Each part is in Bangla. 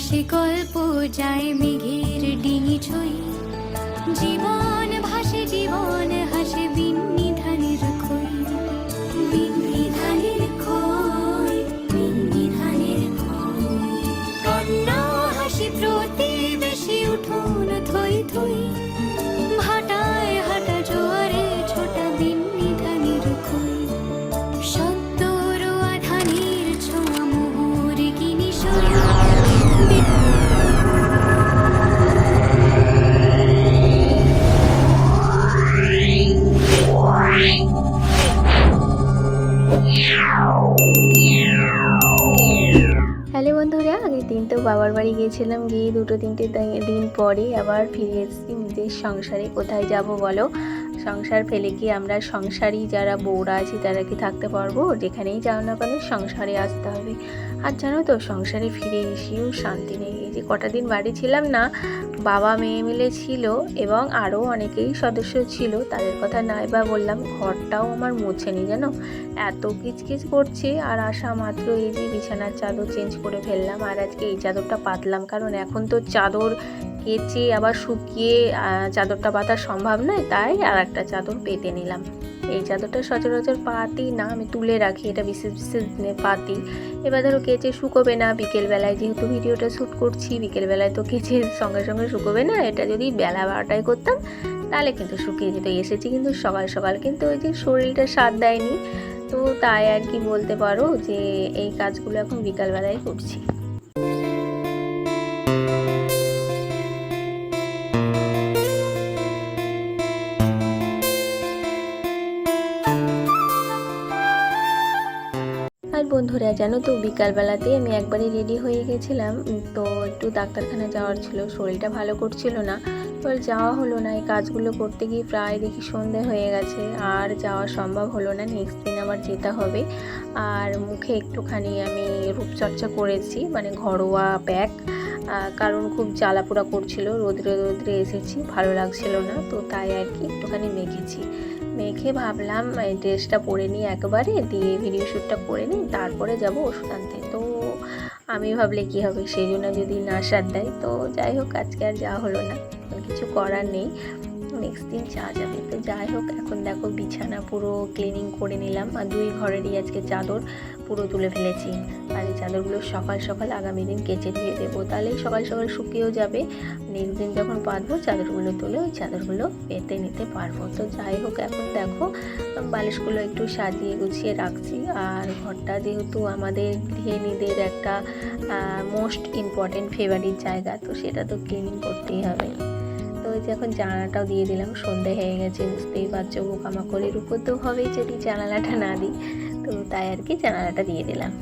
আকাশে গল্প যায় মেঘের ডিঙি ছুঁই, জীবন ভাসে জীবন হাসে বিন্নি ধানের খই, বিন্নি ধানের খই, বিন্নি ধানের খই। কন্যা হাসি প্রতিবেশী উঠোন থই থই, ভাটায় হাটা জোয়ারে ছোটা বিন্নি ধানের খই। সত্য রোয়া ধানের ছোঁয়া মোহর কিনি সই। হ্যালো বন্ধুরা, আগের দিন তো বাবার বাড়ি গিয়েছিলাম, গিয়ে 2-3 দিন পরে আবার ফিরে এসেছি নিজের সংসারে। কোথায় যাব বলো? সংসার ফেলে কি আমরা সংসারী যারা বউরা আছি তারা কি থাকতে পারবো? যেখানেই যাও না কেন সংসারে আসতে হবে। আর জানো তো, সংসারে ফিরে এসেও শান্তি নেই। এই যে কটা দিন বাড়ি ছিলাম না, বাবা মেয়ে মিলে ছিল এবং আরও অনেকেই সদস্য ছিল, তাদের কথা নাই বা বললাম। ঘরটাও আমার মোছেনি জানো, এত কিচকিচ করছে। আর আসা মাত্র এই যে বিছানার চাদর চেঞ্জ করে ফেললাম, আর আজকে এই চাদরটা পাতলাম, কারণ এখন তো চাদর কেচে আবার শুকিয়ে চাদরটা পাতা সম্ভব নয়, তাই আর একটা চাদর পেতে নিলাম। এই চাদরটা সচরাচর পাতি না, আমি তুলে রাখি, এটা বিশেষ বিশেষ দিনে পাতি। এবার ধরো কেচে শুকোবে না, বিকেলবেলায় যেহেতু ভিডিওটা শ্যুট করছি, বিকেলবেলায় তো কেচে সঙ্গে সঙ্গে শুকোবে না। এটা যদি বেলা 12টায় করতাম তাহলে কিন্তু শুকিয়ে যেত। এসেছি কিন্তু সকাল সকাল, কিন্তু ওই যে শরীরটা সাথ দেয়নি, তো তাই আর কি বলতে পারো যে এই কাজগুলো এখন বিকালবেলায় করছি। আর বন্ধুরা জানো তো, বিকালবেলাতে আমি একবারই রেডি হয়ে গেছিলাম, তো একটু ডাক্তারখানা যাওয়ার ছিল, শরীরটা ভালো করছিল না, এবার যাওয়া হলো না। এই কাজগুলো করতে গিয়ে প্রায় দেখি সন্ধে হয়ে গেছে, আর যাওয়া সম্ভব হলো না। নেক্সট দিন আবার যেতে হবে। আর মুখে একটুখানি আমি রূপচর্চা করেছি, মানে ঘরোয়া প্যাক, কারণ খুব জ্বালাপোড়া করছিল, রোদ্রে রোদ্রে এসেছি, ভালো লাগছিল না, তো তাই আর কি একটুখানি মেখেছি। মেখে ভাবলাম এই ড্রেসটা পরে নিই একবারে, দিয়ে ভিডিও শ্যুটটা করে নিই, তারপরে যাব ওষুধ আনতে। তো আমি ভাবলে কি হবে, সেই জন্য যদি না সাথ দেয়, তো যাই হোক আজকে আর যাওয়া হলো না, কিছু করার নেই, নেক্সট দিন যাওয়া যাবে। তো যাই হোক, এখন দেখো বিছানা পুরো ক্লিনিং করে নিলাম, আর 2 ঘরেরই আজকে চাদর পুরো তুলে ফেলেছি। আর এই চাদরগুলো সকাল সকাল আগামী দিন কেচে দিয়ে দেবো, তাহলেই সকাল সকাল শুকিয়েও যাবে। নেক্সট দিন যখন পাতবো চাদরগুলো তুলে ওই চাদরগুলো পেতে নিতে পারবো। তো যাই হোক, এখন দেখো বালিশগুলো একটু সাজিয়ে গুছিয়ে রাখছি। আর ঘরটা যেহেতু আমাদের গৃহিণীদের একটা মোস্ট ইম্পর্টেন্ট ফেভারিট জায়গা, তো সেটা তো ক্লিনিং করতেই হবে। তো ওই যে এখন জানালাটাও দিয়ে দিলাম, সন্ধে হয়ে গেছে, বুঝতেই পারছো, পোকামাকড়ের উপর তো হবেই যদি জানালাটা না দিই, তো তাই আর কি জানালাটা দিয়ে দিলাম।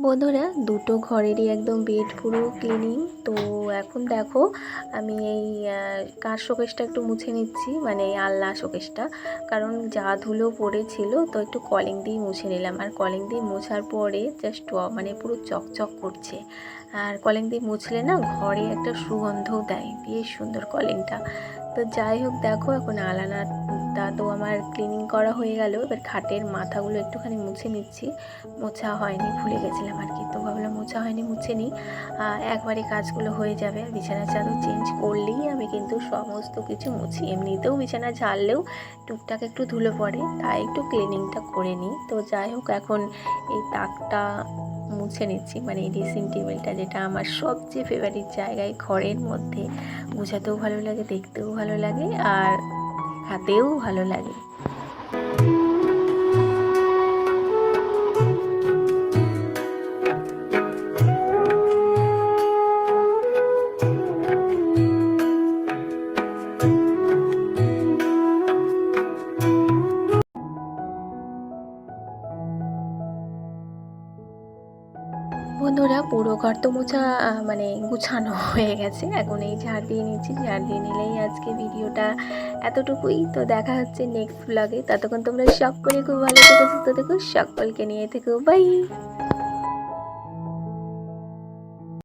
বন্ধুরা, 2 ঘরেরই একদম বেড পুরো ক্লিনিং। তো এখন দেখো আমি এই কার শোকেসটা একটু মুছে নিচ্ছি, মানে এই আলনা শোকেসটা, কারণ যা ধুলো পড়েছিল, তো একটু কলিং দিয়ে মুছে নিলাম। আর কলিং দিয়ে মোছার পরে জাস্ট মানে পুরো চকচক করছে। আর কলিং দিয়ে মুছলে না ঘরে একটা সুগন্ধও দেয়, বেশ সুন্দর কলিংটা। তো যাই হোক দেখো, এখন আলনাটা তো আমার ক্লিনিং করা হয়ে গেল, এবার খাটের মাথাগুলো একটুখানি মুছে নিচ্ছি। মোছা হয়নি, ভুলে গেছিলাম আর কি, তো ভাবলাম মোছা হয়নি, মুছে নিই, একবারে কাজগুলো হয়ে যাবে। আর বিছানা চাদর চেঞ্জ করলেই আমি কিন্তু সমস্ত কিছু মুছি। এমনিতেও বিছানা ঝাড়লেও টুকটাক একটু ধুলো পড়ে, তাই একটু ক্লিনিংটা করে নিই। তো যাই হোক, এখন এই তাকটা মুছে নিচ্ছি, মানে এই ড্রেসিং টেবিলটা, যেটা আমার সবচেয়ে ফেভারিট জায়গায় ঘরের মধ্যে। গোছাতেও ভালো লাগে, দেখতেও ভালো লাগে, আর হাতেও ভালো লাগে। বন্ধুরা, পুরো ঘর তো মোছা মানে গুছানো হয়ে গেছে, এখন এই ঝাড় দিয়ে নিচ্ছি। ঝাড় দিয়ে নিলেই আজকে ভিডিওটা এতটুকুই। তো দেখা হচ্ছে নেক্সট ব্লগে, ততক্ষণ তোমরা সকলে খুব ভালো থেকো, সুস্থ থেকো, সকলকে নিয়ে থেকো, বাই।